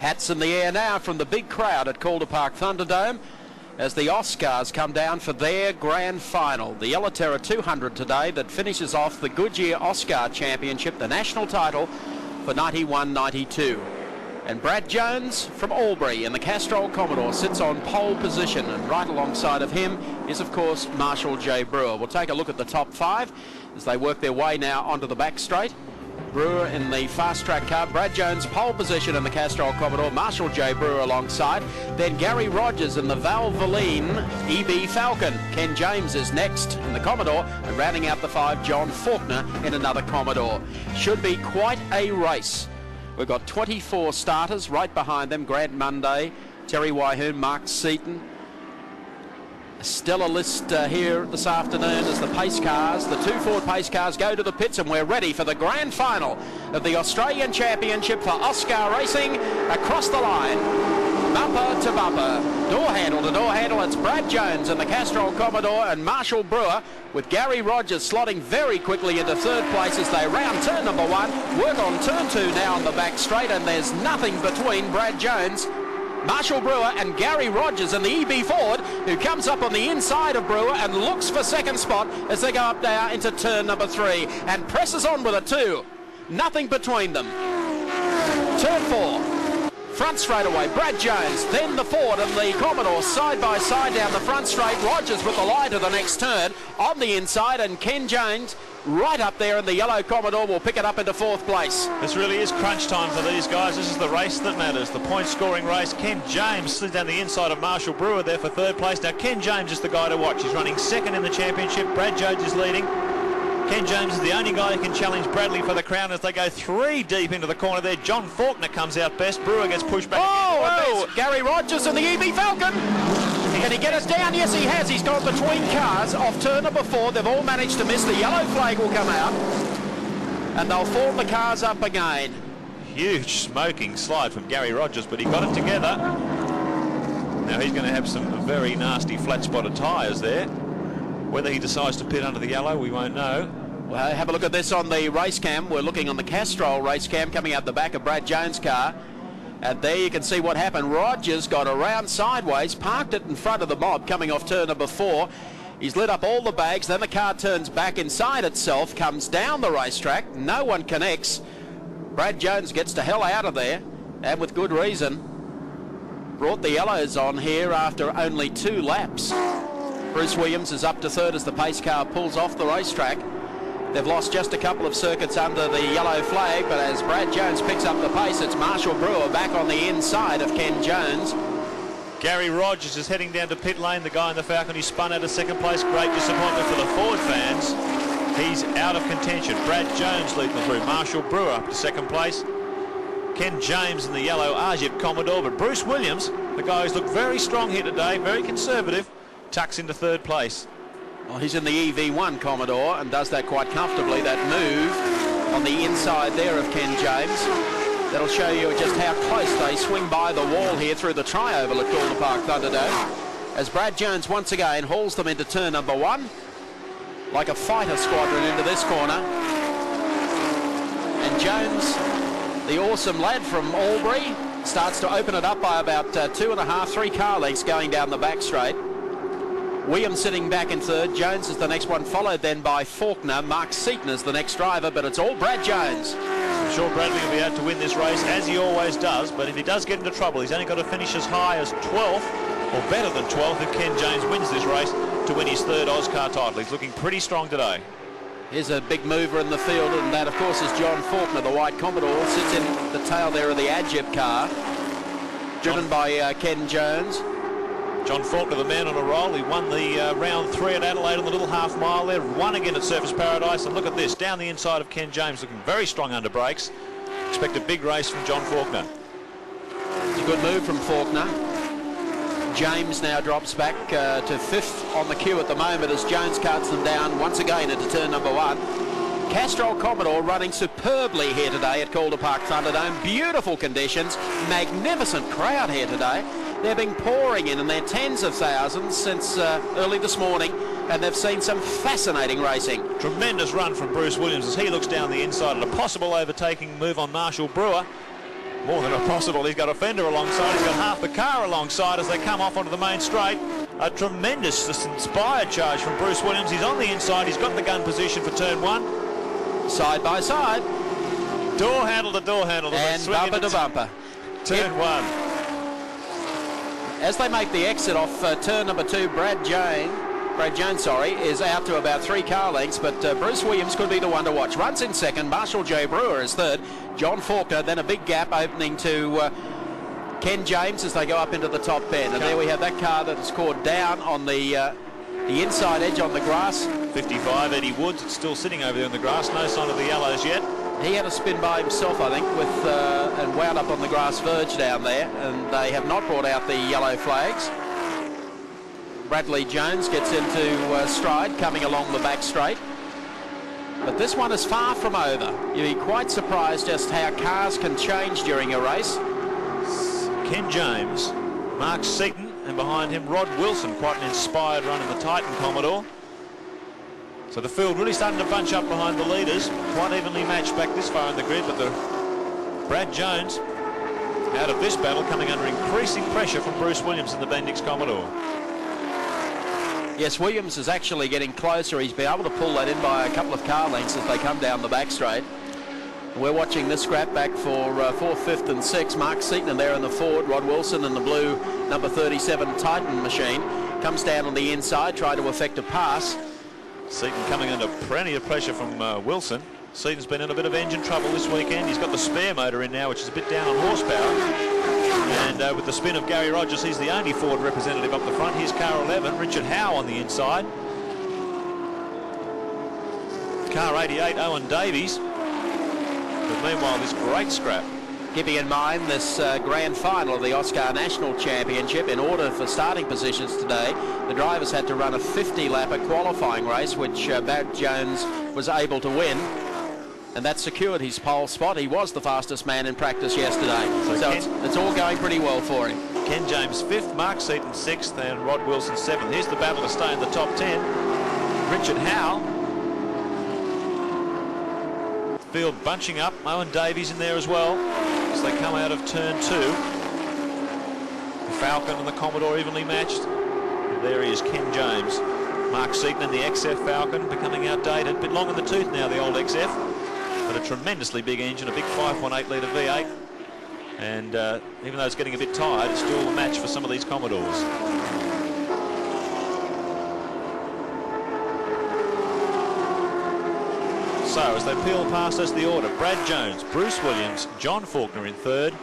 Hats in the air now from the big crowd at Calder Park Thunderdome as the AUSCARs come down for their grand final. The Yellow Terror 200 today that finishes off the Goodyear AUSCAR Championship, the national title for 91-92. And Brad Jones from Albury in the Castrol Commodore sits on pole position, and right alongside of him is of course Marshall J. Brewer. We'll take a look at the top five as they work their way now onto the back straight. Brewer in the fast track car, Brad Jones pole position in the Castrol Commodore, Marshall J. Brewer alongside, then Gary Rogers in the Valvoline EB Falcon. Ken James is next in the Commodore, and rounding out the five, John Faulkner in another Commodore. Should be quite a race. We've got 24 starters right behind them. Grant Munday, Terry Wyhoon, Mark Seaton. A stellar list here this afternoon as the pace cars, the two Ford pace cars, go to the pits, and we're ready for the grand final of the Australian Championship for AUSCAR Racing. Across the line, bumper to bumper, door handle to door handle, it's Brad Jones in the Castrol Commodore and Marshall Brewer, with Gary Rogers slotting very quickly into third place as they round turn number one, work on turn two now on the back straight, and there's nothing between Brad Jones, Marshall Brewer and Gary Rogers in the EB Ford, who comes up on the inside of Brewer and looks for second spot as they go up now into turn number three and presses on with a two. Nothing between them. Turn four. Front straight away, Brad Jones, then the Ford and the Commodore side by side down the front straight. Rogers with the lie to the next turn on the inside, and Ken James right up there in the yellow Commodore will pick it up into fourth place. This really is crunch time for these guys. This is the race that matters, the point scoring race. Ken James slid down the inside of Marshall Brewer there for third place. Now Ken James is the guy to watch. He's running second in the championship. Brad Jones is leading. Ken James is the only guy who can challenge Bradley for the crown as they go three deep into the corner there. John Faulkner comes out best. Brewer gets pushed back. Oh, Gary Rogers in the EB Falcon. Can he get us down? Yes, he has. He's gone between cars off turn number four. They've all managed to miss. The yellow flag will come out, and they'll form the cars up again. Huge smoking slide from Gary Rogers, but he got it together. Now he's going to have some very nasty flat spotted tyres there. Whether he decides to pit under the yellow, we won't know. Well, have a look at this on the race cam. We're looking on the Castrol race cam coming out the back of Brad Jones' car. And there you can see what happened. Rogers got around sideways, parked it in front of the mob coming off turn number four. He's lit up all the bags, then the car turns back inside itself, comes down the racetrack, no one connects. Brad Jones gets the hell out of there, and with good reason. Brought the yellows on here after only 2 laps. Bruce Williams is up to third as the pace car pulls off the racetrack. They've lost just a couple of circuits under the yellow flag, but as Brad Jones picks up the pace, it's Marshall Brewer back on the inside of Ken Jones. Gary Rogers is heading down to pit lane. The guy in the Falcon, he spun out of second place. Great disappointment for the Ford fans. He's out of contention. Brad Jones leading through. Marshall Brewer up to second place. Ken James in the yellow Argip Commodore, but Bruce Williams, the guy who's looked very strong here today, very conservative, tucks into third place. Well, he's in the EV1 Commodore and does that quite comfortably, that move on the inside there of Ken James. That'll show you just how close they swing by the wall here through the tri-oval at Calder Park Thunderdome, as Brad Jones once again hauls them into turn number one like a fighter squadron into this corner. And Jones, the awesome lad from Albury, starts to open it up by about 2.5, 3 car lengths going down the back straight. Williams sitting back in third. Jones is the next one, followed then by Faulkner. Mark Seaton is the next driver, but it's all Brad Jones. I'm sure Bradley will be able to win this race, as he always does, but if he does get into trouble, he's only got to finish as high as 12th, or better than 12th, if Ken James wins this race to win his third AUSCAR title. He's looking pretty strong today. Here's a big mover in the field, and that, of course, is John Faulkner, the white Commodore, sits in the tail there of the Adjib car, driven by Ken Jones. John Faulkner, the man on a roll. He won the round 3 at Adelaide on the little half mile there. Won again at Surfers Paradise. And look at this, down the inside of Ken James, looking very strong under brakes. Expect a big race from John Faulkner. It's a good move from Faulkner. James now drops back to 5th on the queue at the moment as Jones cuts them down once again into turn number one. Castrol Commodore running superbly here today at Calder Park Thunderdome. Beautiful conditions, magnificent crowd here today. They've been pouring in their tens of thousands since early this morning, and they've seen some fascinating racing. Tremendous run from Bruce Williams as he looks down the inside at a possible overtaking move on Marshall Brewer. More than possible. He's got a fender alongside. He's got half the car alongside as they come off onto the main straight. A tremendous, inspired charge from Bruce Williams. He's on the inside. He's got the gun position for turn 1. Side by side. Door handle to door handle. And bumper to bumper. Turn 1. As they make the exit off turn number 2, Brad Jones, is out to about 3 car lengths, but Bruce Williams could be the one to watch. Runs in second. Marshall J. Brewer is third. John Faulkner, then a big gap opening to Ken James as they go up into the top bend. And there we have that car that is scored down on the inside edge on the grass. 55, Eddie Woods. It's still sitting over there in the grass. No sign of the yellows yet. He had a spin by himself, I think, with and wound up on the grass verge down there, and they have not brought out the yellow flags. Bradley Jones gets into stride, coming along the back straight. But this one is far from over. You'd be quite surprised just how cars can change during a race. Ken James, Mark Seaton, and behind him Rod Wilson. Quite an inspired run in the Titan Commodore. So the field really starting to bunch up behind the leaders. Quite evenly matched back this far in the grid, but Brad Jones out of this battle coming under increasing pressure from Bruce Williams in the Bendix Commodore. Yes, Williams is actually getting closer. He's been able to pull that in by a couple of car lengths as they come down the back straight. We're watching this scrap back for 4th, 5th and 6th. Mark Seaton there in the Ford. Rod Wilson in the blue number 37 Titan machine. Comes down on the inside, trying to effect a pass. Seaton coming under plenty of pressure from Wilson. Seaton's been in a bit of engine trouble this weekend. He's got the spare motor in now, which is a bit down on horsepower. And with the spin of Gary Rogers, he's the only Ford representative up the front. Here's car 11, Richard Howe on the inside. Car 88, Owen Davies. But meanwhile, this great scrap. Keeping in mind this grand final of the AUSCAR National Championship, in order for starting positions today, the drivers had to run a 50-lapper qualifying race, which Brad Jones was able to win. And that secured his pole spot. He was the fastest man in practice yesterday. So it's all going pretty well for him. Ken James 5th, Mark Seaton 6th, and Rod Wilson 7th. Here's the battle to stay in the top 10. Richard Howe. Field bunching up. Owen Davies in there as well as they come out of turn 2. The Falcon and the Commodore evenly matched. And there he is, Ken James. Mark Seaton and the XF Falcon becoming outdated. A bit long in the tooth now, the old XF. But a tremendously big engine, a big 5.8 litre V8. And even though it's getting a bit tired, it's still a match for some of these Commodores. So as they peel past us the order, Brad Jones, Bruce Williams, John Faulkner in 3rd,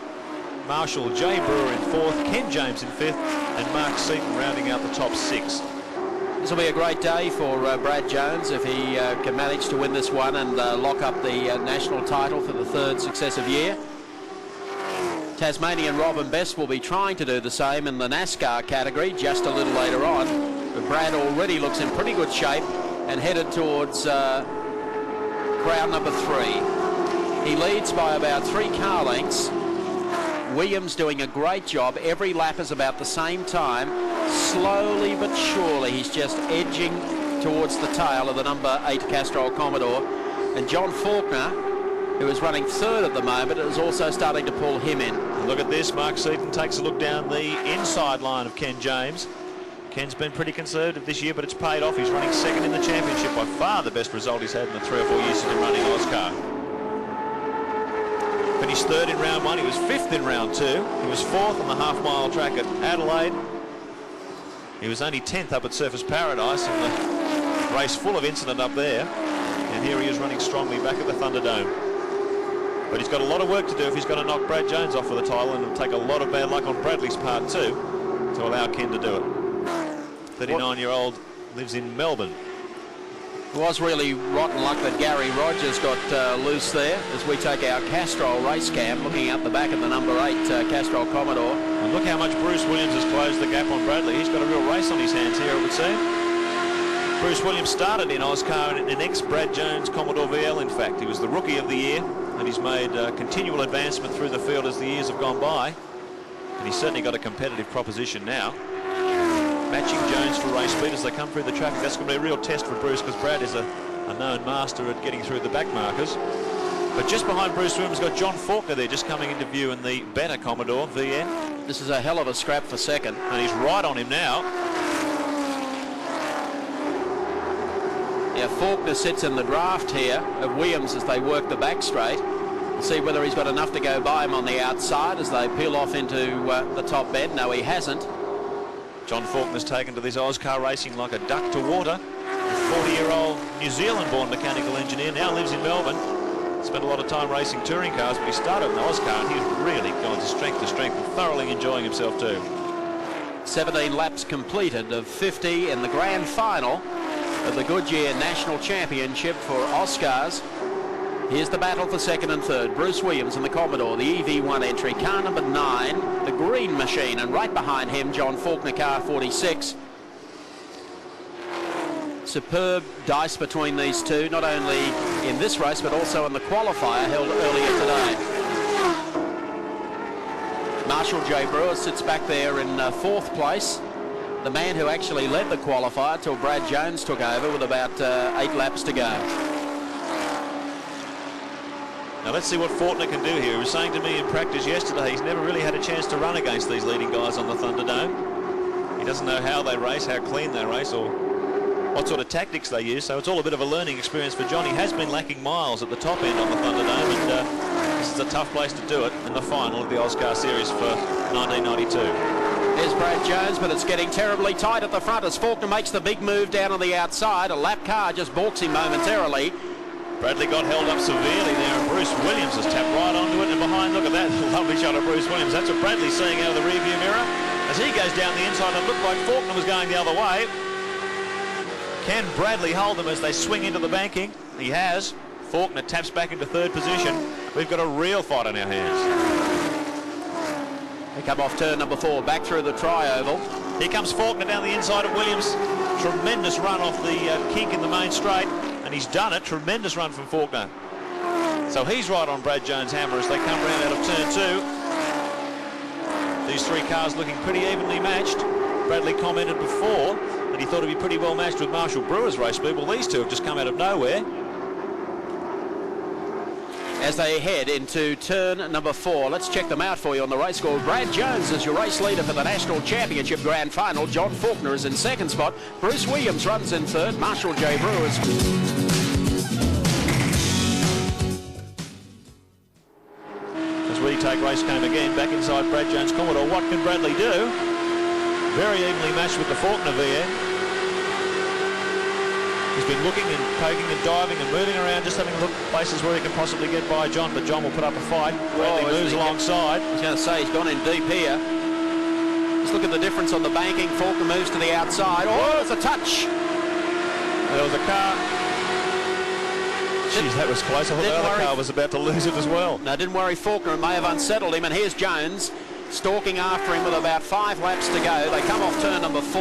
Marshall J. Brewer in 4th, Ken James in 5th, and Mark Seaton rounding out the top 6. This will be a great day for Brad Jones if he can manage to win this one and lock up the national title for the 3rd successive year. Tasmanian Robin Best will be trying to do the same in the NASCAR category just a little later on. But Brad already looks in pretty good shape and headed towards crowd number 3. He leads by about 3 car lengths. Williams doing a great job. Every lap is about the same time. Slowly but surely he's just edging towards the tail of the number 8 Castrol Commodore. And John Faulkner, who is running 3rd at the moment, is also starting to pull him in. And look at this. Mark Seaton takes a look down the inside line of Ken James. Ken's been pretty conservative this year, but it's paid off. He's running 2nd in the championship, by far the best result he's had in the 3 or 4 years he's been running AUSCAR. Finished 3rd in round 1. He was 5th in round 2. He was 4th on the half-mile track at Adelaide. He was only 10th up at Surfers Paradise in the race full of incident up there. And here he is running strongly back at the Thunderdome. But he's got a lot of work to do if he's going to knock Brad Jones off for the title, and it'll take a lot of bad luck on Bradley's part too to allow Ken to do it. 39-year-old lives in Melbourne. It was really rotten luck that Gary Rogers got loose there as we take our Castrol race cam, looking at the back of the number 8 Castrol Commodore. And look how much Bruce Williams has closed the gap on Bradley. He's got a real race on his hands here, it would seem. Bruce Williams started in AUSCAR in an ex-Brad Jones Commodore VL, in fact. He was the Rookie of the Year, and he's made continual advancement through the field as the years have gone by. And he's certainly got a competitive proposition now. Matching Jones for race speed as they come through the traffic. That's going to be a real test for Bruce, because Brad is a known master at getting through the back markers. But just behind Bruce Williams, got John Faulkner there, just coming into view in the better Commodore VN. This is a hell of a scrap for second. And he's right on him now. Yeah, Faulkner sits in the draft here of Williams as they work the back straight. We'll see whether he's got enough to go by him on the outside as they peel off into the top bend. No, he hasn't. John Faulkner's taken to this AUSCAR racing like a duck to water. A 40-year-old New Zealand-born mechanical engineer, now lives in Melbourne. Spent a lot of time racing touring cars, but he started in the AUSCAR and he's really gone to strength and thoroughly enjoying himself too. 17 laps completed of 50 in the grand final of the Goodyear National Championship for AUSCARs. Here's the battle for second and third. Bruce Williams in the Commodore, the EV1 entry, car number 9, the green machine, and right behind him, John Faulkner, car 46. Superb dice between these two, not only in this race, but also in the qualifier held earlier today. Marshall J. Brewer sits back there in 4th place. The man who actually led the qualifier till Brad Jones took over with about 8 laps to go. Now let's see what Faulkner can do here. He was saying to me in practice yesterday he's never really had a chance to run against these leading guys on the Thunderdome. He doesn't know how they race, how clean they race, or what sort of tactics they use, so it's all a bit of a learning experience for John. He has been lacking miles at the top end on the Thunderdome, and this is a tough place to do it in the final of the AUSCAR Series for 1992. There's Brad Jones, but it's getting terribly tight at the front as Faulkner makes the big move down on the outside. A lap car just balks him momentarily. Bradley got held up severely there, and Bruce Williams has tapped right onto it, and behind, look at that lovely shot of Bruce Williams. That's what Bradley's seeing out of the rearview mirror as he goes down the inside. It looked like Faulkner was going the other way. Can Bradley hold them as they swing into the banking? He has. Faulkner taps back into 3rd position. We've got a real fight on our hands. They come off turn number 4, back through the tri-oval. Here comes Faulkner down the inside of Williams. Tremendous run off the kink in the main straight, and he's done it. Tremendous run from Faulkner. So he's right on Brad Jones' hammer as they come round out of turn 2. These 3 cars looking pretty evenly matched. Bradley commented before that he thought it'd be pretty well matched with Marshall Brewer's race speed. Well, these two have just come out of nowhere. As they head into turn number 4, let's check them out for you on the race score. Brad Jones is your race leader for the National Championship Grand Final. John Faulkner is in 2nd spot. Bruce Williams runs in 3rd. Marshall J. Brewer is... As we take race game again, back inside Brad Jones' Commodore. What can Bradley do? Very evenly matched with the Faulkner VN. He's been looking and poking and diving and moving around, just having a look at places where he can possibly get by John, but John will put up a fight. Bradley moves alongside. I was going to say, he's gone in deep here. Just look at the difference on the banking. Faulkner moves to the outside. Oh, it's a touch. There was a car. Jeez, that was close. I thought the other car was about to lose it as well. No, didn't worry Faulkner. It may have unsettled him. And here's Jones stalking after him with about 5 laps to go. They come off turn number 4.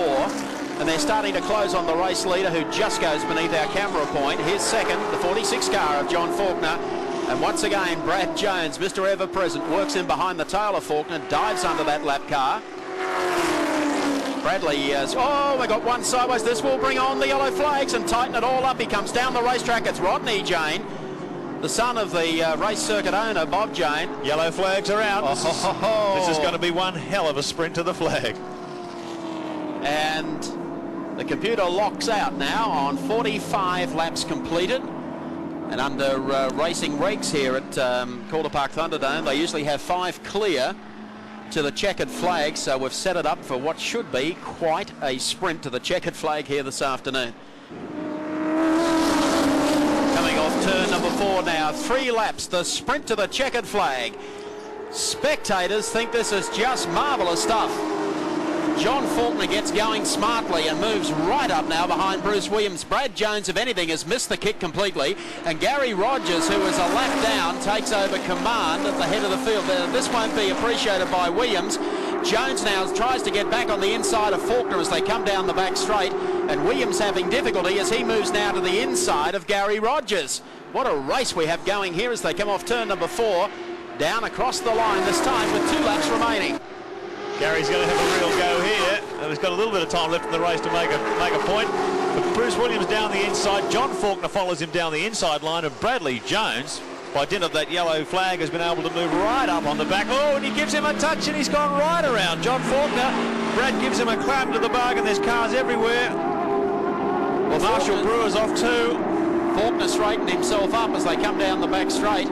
And they're starting to close on the race leader, who just goes beneath our camera point. Here's second, the 46 car of John Faulkner. And once again, Brad Jones, Mr. Ever-Present, works in behind the tail of Faulkner, dives under that lap car. Bradley is, oh, we got one sideways. This will bring on the yellow flags and tighten it all up. He comes down the racetrack. It's Rodney Jane, the son of the race circuit owner, Bob Jane. Yellow flags are out. Oh, this is going to be one hell of a sprint to the flag. And the computer locks out now on 45 laps completed. And under racing regs here at Calder Park Thunderdome, they usually have 5 clear to the checkered flag. So we've set it up for what should be quite a sprint to the checkered flag here this afternoon. Coming off turn number 4 now, 3 laps, the sprint to the checkered flag. Spectators think this is just marvellous stuff. John Faulkner gets going smartly and moves right up now behind Bruce Williams. Brad Jones, if anything, has missed the kick completely. And Gary Rogers, who is a lap down, takes over command at the head of the field. This won't be appreciated by Williams. Jones now tries to get back on the inside of Faulkner as they come down the back straight. And Williams having difficulty as he moves now to the inside of Gary Rogers. What a race we have going here as they come off turn number 4. Down across the line this time with 2 laps remaining. Gary's going to have a real go here, and he's got a little bit of time left in the race to make a point. But Bruce Williams down the inside, John Faulkner follows him down the inside line, and Bradley Jones by dint of that yellow flag, has been able to move right up on the back. Oh, and he gives him a touch, and he's gone right around John Faulkner. Brad gives him a clap to the bargain. There's cars everywhere. Well, Marshall Brewer's off too. Faulkner straightened himself up as they come down the back straight.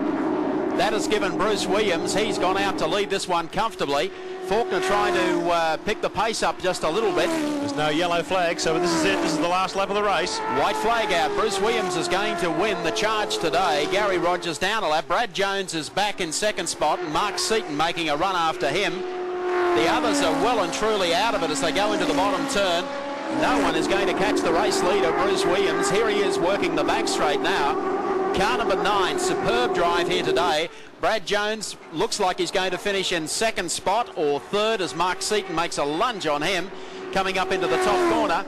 That has given Bruce Williams, he's gone out to lead this one comfortably. Faulkner trying to pick the pace up just a little bit. There's no yellow flag, so this is it. This is the last lap of the race. White flag out. Bruce Williams is going to win the charge today. Gary Rogers down a lap. Brad Jones is back in second spot, and Mark Seaton making a run after him. The others are well and truly out of it as they go into the bottom turn. No one is going to catch the race leader, Bruce Williams. Here he is working the back straight now. Car number 9, superb drive here today. Brad Jones looks like he's going to finish in second spot or third as Mark Seaton makes a lunge on him coming up into the top corner.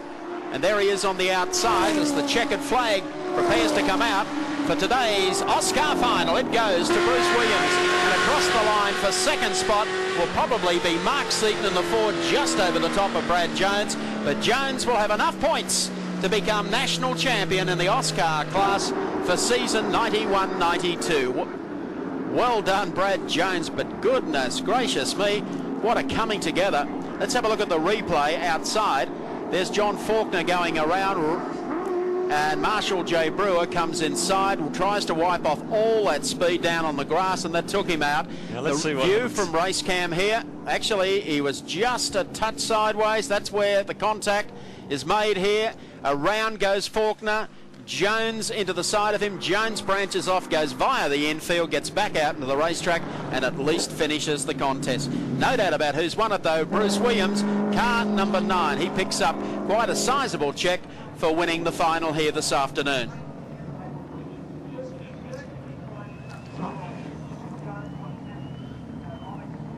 And there he is on the outside as the checkered flag prepares to come out for today's AUSCAR final. It goes to Bruce Williams, and across the line for second spot will probably be Mark Seaton in the Ford just over the top of Brad Jones. But Jones will have enough points to become national champion in the AUSCAR class for season 91-92. Well done, Brad Jones, but goodness gracious me, what a coming together. Let's have a look at the replay outside. There's John Faulkner going around, and Marshall J. Brewer comes inside, tries to wipe off all that speed down on the grass, and that took him out. Now let's see the what view happens from race cam here, actually he was just a touch sideways. That's where the contact is made here. Around goes Faulkner. Jones into the side of him. Jones branches off, goes via the infield, gets back out into the racetrack, and at least finishes the contest. No doubt about who's won it though. Bruce Williams, car number 9. He picks up quite a sizable check for winning the final here this afternoon.